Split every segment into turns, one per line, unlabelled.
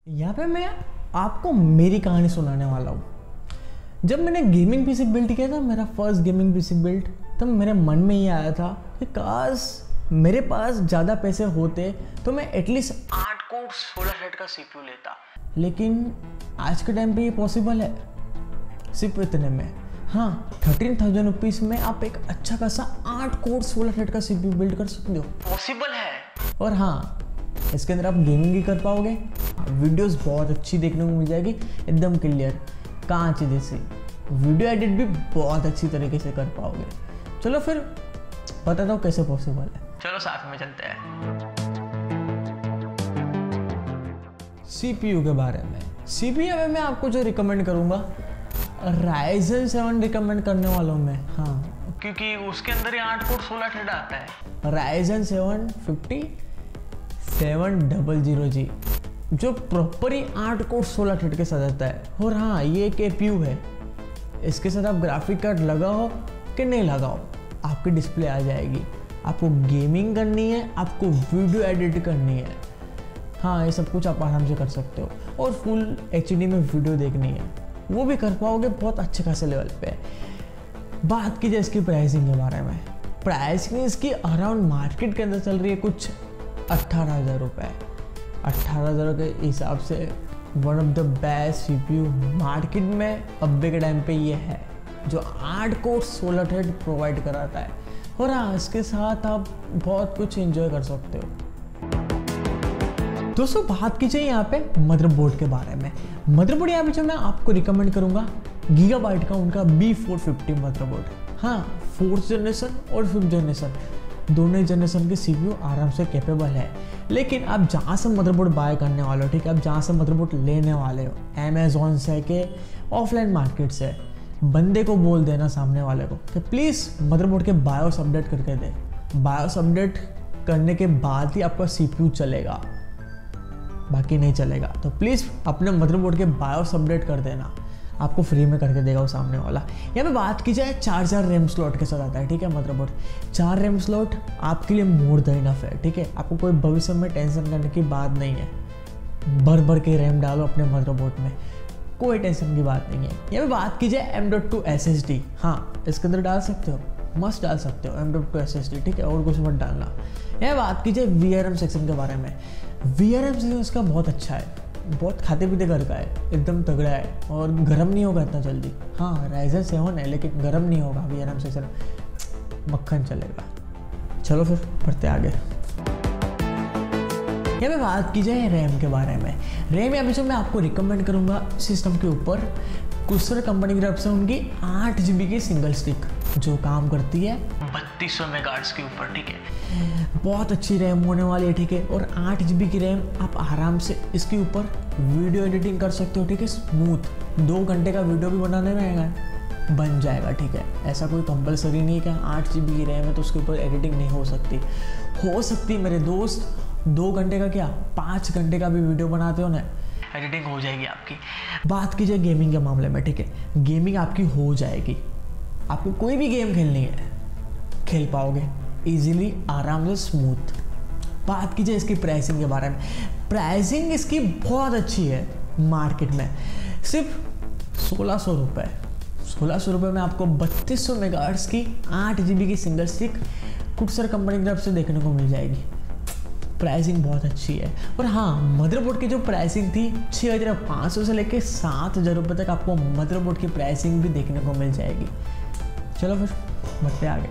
यहाँ पे मैं आपको मेरी कहानी सुनाने वाला हूँ। जब मैंने गेमिंग पीसी बिल्ड किया था, मेरा फर्स्ट गेमिंग पीसी बिल्ड, तब मेरे मन में ये आया था कि काश मेरे पास ज़्यादा पैसे होते तो मैं एटलीस्ट 8 कोर 16 थ्रेड का सीपीयू लेता। लेकिन आज के टाइम पे ये पॉसिबल है सिर्फ इतने में। हाँ, 13,000 रुपीज़ में आप एक अच्छा खासा 8 कोर 16 थ्रेड का सीपीयू बिल्ड कर सकते हो। पॉसिबल है। और हाँ, इसके अंदर आप गेमिंग भी कर पाओगे, वीडियोस बहुत अच्छी देखने को मिल जाएगी, एकदम क्लियर कांच जैसी। वीडियो एडिट भी बहुत अच्छी तरीके से कर पाओगे। चलो फिर बताता हूँ कैसे पॉसिबल है। चलो साथ में चलते हैं। सीपीयू के बारे में। सीपीयू में मैं आपको जो रिकमेंड करूँगा, Ryzen 7 रिकमेंड करने वाला हूँ मैं। हाँ, क्योंकि उसके अंदर ही 8 कोर 16 थ्रेड आता है। Ryzen 7 5700G जो प्रॉपर ही 8 कोर 16 थ्रेड के साथ आता है। और हाँ, ये एक एपीयू है। इसके साथ आप ग्राफिक कार्ड लगाओ कि नहीं लगाओ, आपकी डिस्प्ले आ जाएगी। आपको गेमिंग करनी है, आपको वीडियो एडिट करनी है, हाँ, ये सब कुछ आप आराम से कर सकते हो। और फुल एचडी में वीडियो देखनी है, वो भी कर पाओगे बहुत अच्छे खासे लेवल पे। बात की जाए इसकी प्राइसिंग के बारे में, प्राइसिंग इसकी अराउंड मार्केट के अंदर चल रही है कुछ 18,000 रुपये। 18,000 के हिसाब से one of the best CPU market में अब्बे के टाइम पे ये है, जो 8 कोर 16 थ्रेड प्रोवाइड कराता है। और हाँ, इसके साथ आप बहुत कुछ एंजॉय कर सकते हो। दोस्तों, बात की जाए यहाँ पे मदरबोर्ड के बारे में। मदरबोर्ड यहाँ पे जो मैं आपको रिकमेंड करूँगा, गीगाबाइट का उनका B450 मदरबोर्ड। हाँ, 4th जनरेशन और 5th जनरेशन दोनों जनरेशन के सीपीयू आराम से कैपेबल है। लेकिन आप जहाँ से मदरबोर्ड बाय करने वाले हो, ठीक है, आप जहाँ से मदरबोर्ड लेने वाले हो, अमेज़ॉन से के ऑफलाइन मार्केट से, बंदे को बोल देना सामने वाले को कि प्लीज़ मदरबोर्ड के बायोस अपडेट करके दे। बायोस अपडेट करने के बाद ही आपका सीपीयू चलेगा, बाकी नहीं चलेगा। तो प्लीज़ अपने मदरबोर्ड के बायोस अपडेट कर देना, आपको फ्री में करके देगा वो सामने वाला। यहाँ पे बात की जाए 4 रैम स्लॉट के साथ आता है, ठीक है, मदरबोर्ड 4 रैम स्लॉट आपके लिए मोर देन इनफ है, ठीक है। आपको कोई भविष्य में टेंशन करने की बात नहीं है, भर के रैम डालो अपने मदरबोर्ड में, कोई टेंशन की बात नहीं है। यहाँ पे बात की जाए M.2 SSD, हाँ, इसके अंदर डाल सकते हो, मस्त डाल सकते हो M.2 SSD, ठीक है, और कुछ मत डालना। यहाँ बात की जाए VRM सेक्शन के बारे में। VRM सेक्शन इसका बहुत अच्छा है, बहुत खाते पीते घर का है, एकदम तगड़ा है और गर्म नहीं होगा इतना जल्दी। हाँ, Ryzen 7 है लेकिन गर्म नहीं होगा VRM सेक्शन, मक्खन चलेगा। चलो फिर बढ़ते आगे। यहाँ पे बात की जाए रैम के बारे में। रैम यहाँ पे जो मैं आपको रिकमेंड करूँगा सिस्टम के ऊपर, कुसर कंपनी की तरफ से उनकी 8 GB की सिंगल स्टिक जो काम करती है 3200 मेगाहर्ट्ज़ के ऊपर, ठीक है, बहुत अच्छी रैम होने वाली है, ठीक है। और 8 GB की रैम, आप आराम से इसके ऊपर वीडियो एडिटिंग कर सकते हो, ठीक है, स्मूथ। 2 घंटे का वीडियो भी बनाने में बन जाएगा, ठीक है। ऐसा कोई कंपलसरी नहीं है कि 8 GB की रैम है तो उसके ऊपर एडिटिंग नहीं हो सकती मेरे दोस्त। 2 घंटे का क्या, 5 घंटे का भी वीडियो बनाते हो ना, एडिटिंग हो जाएगी आपकी। बात की जाए गेमिंग के मामले में, ठीक है, गेमिंग आपकी हो जाएगी। आपको कोई भी गेम खेलनी है, खेल पाओगे इजीली, आराम से, स्मूथ। बात की जाए इसकी प्राइसिंग के बारे में, प्राइसिंग इसकी बहुत अच्छी है मार्केट में, सिर्फ 1600 रुपये। 1600 रुपये में आपको 3200 मेगाहर्ट्ज़ की 8 GB की सिंगल स्टिक कुसर कंपनी की तरफ से देखने को मिल जाएगी। प्राइसिंग बहुत अच्छी है। और हाँ, मदरबोर्ड की जो प्राइसिंग थी 6,500 से लेकर 7,000 रुपये तक आपको मदरबोर्ड की प्राइसिंग भी देखने को मिल जाएगी। चलो फिर बढ़ते आगे।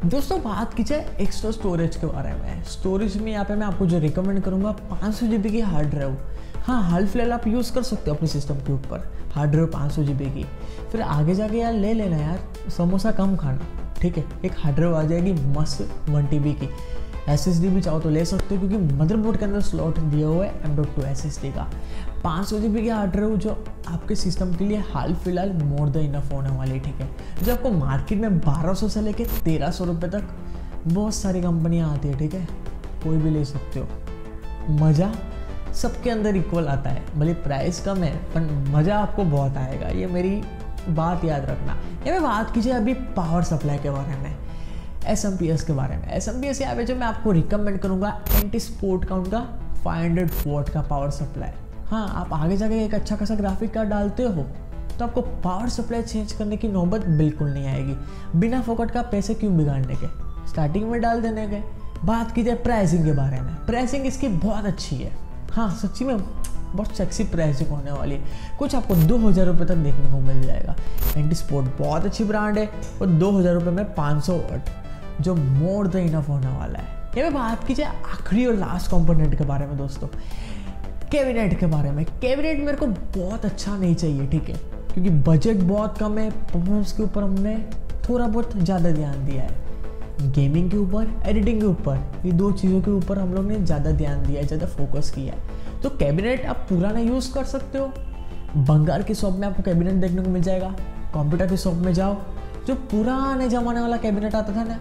दोस्तों, बात की जाए एक्स्ट्रा स्टोरेज के बारे में। स्टोरेज में यहाँ पे मैं आपको जो रिकमेंड करूँगा 500 GB की हार्ड ड्राइव। हाँ, हाल फिलहाल आप यूज़ कर सकते हो अपने सिस्टम के ऊपर हार्ड ड्राइव 500 GB की। फिर आगे जाके यार ले लेना यार, समोसा कम खाना, ठीक है, एक हार्ड ड्राइव आ जाएगी मस्त 1 TB की। SSD भी चाहो तो ले सकते हो, क्योंकि मदरबोर्ड के अंदर स्लॉट दिया हुआ है M.2 SSD का। 500 GB की हार्ड ड्राइव जो आपके सिस्टम के लिए हाल फिलहाल मोर देन इनफ होने वाली है, ठीक है। जो आपको मार्केट में 1200 से लेकर 1300 रुपये तक बहुत सारी कंपनियाँ आती है, ठीक है, कोई भी ले सकते हो। मज़ा सबके अंदर इक्वल आता है, भले प्राइस कम है पर मज़ा आपको बहुत आएगा, ये मेरी बात याद रखना। ये मैं बात कीजिए अभी पावर सप्लाई के बारे में। SMPS के बारे में। SMPS यहाँ पे जो मैं आपको रिकमेंड करूँगा, एंटी स्पोर्ट का उनका 500 वॉट का पावर सप्लाई। हाँ, आप आगे जाके एक अच्छा खासा ग्राफिक कार्ड डालते हो तो आपको पावर सप्लाई चेंज करने की नौबत बिल्कुल नहीं आएगी, बिना फोकट का पैसे क्यों बिगाड़ने के, स्टार्टिंग में डाल देने के। बात की जाए प्राइसिंग के बारे में, प्राइसिंग इसकी बहुत अच्छी है। हाँ, सच्ची में बहुत सेक्सी प्राइसिंग होने वाली है। कुछ आपको 2000 रुपये तक देखने को मिल जाएगा। एंटी स्पोर्ट बहुत अच्छी ब्रांड है और 2000 रुपये में 500 वाट, जो मोर देन इनफ होने वाला है। ये मैं बात की जाए आखिरी और लास्ट कंपोनेंट के बारे में दोस्तों, कैबिनेट के बारे में। कैबिनेट मेरे को बहुत अच्छा नहीं चाहिए, ठीक है, क्योंकि बजट बहुत कम है। परफॉर्मेंस के ऊपर हमने थोड़ा बहुत ज़्यादा ध्यान दिया है, गेमिंग के ऊपर, एडिटिंग के ऊपर, ये 2 चीज़ों के ऊपर हम लोग ने ज़्यादा ध्यान दिया है, ज़्यादा फोकस किया है। तो कैबिनेट आप पुराना यूज़ कर सकते हो। बंगाल की शॉप में आपको कैबिनेट देखने को मिल जाएगा। कंप्यूटर की शॉप में जाओ, जो पुराने ज़माने वाला कैबिनेट आता था ना,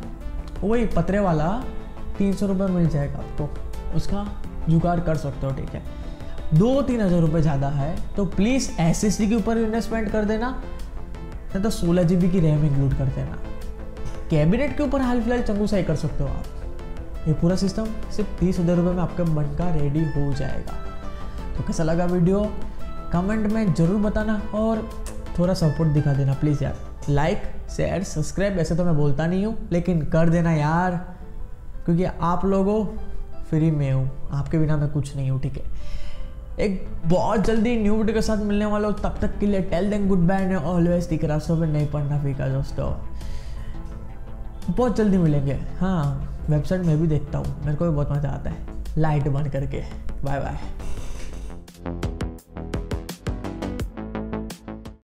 वही पतरे वाला 300 रुपये मिल जाएगा आपको, उसका जुगाड़ कर सकते हो, ठीक है। 2-3 हज़ार रुपये ज़्यादा है तो प्लीज़ SSD के ऊपर इन्वेस्टमेंट कर देना, नहीं तो 16 GB की रैम इंक्लूड कर देना। कैबिनेट के ऊपर हाल फिलहाल चंगू साई कर सकते हो आप। ये पूरा सिस्टम सिर्फ 30,000 रुपये में आपका बनका रेडी हो जाएगा। तो कैसा लगा वीडियो कमेंट में ज़रूर बताना और थोड़ा सपोर्ट दिखा देना प्लीज़ यार। लाइक, शेयर, सब्सक्राइब ऐसे तो मैं बोलता नहीं हूँ, लेकिन कर देना यार, क्योंकि आप लोगों फ्री में हूँ, आपके बिना मैं कुछ नहीं हूँ, ठीक है। एक बहुत जल्दी न्यू वीडियो के साथ मिलने वाला हूँ, तब तक के लिए tell them goodbye and always tick रास्तों में नहीं पढ़ना फीका दोस्तों। बहुत जल्दी मिलेंगे। हाँ, वेबसाइट में भी देखता हूँ, मेरे को भी बहुत मज़ा आता है लाइट बंद करके। Bye bye.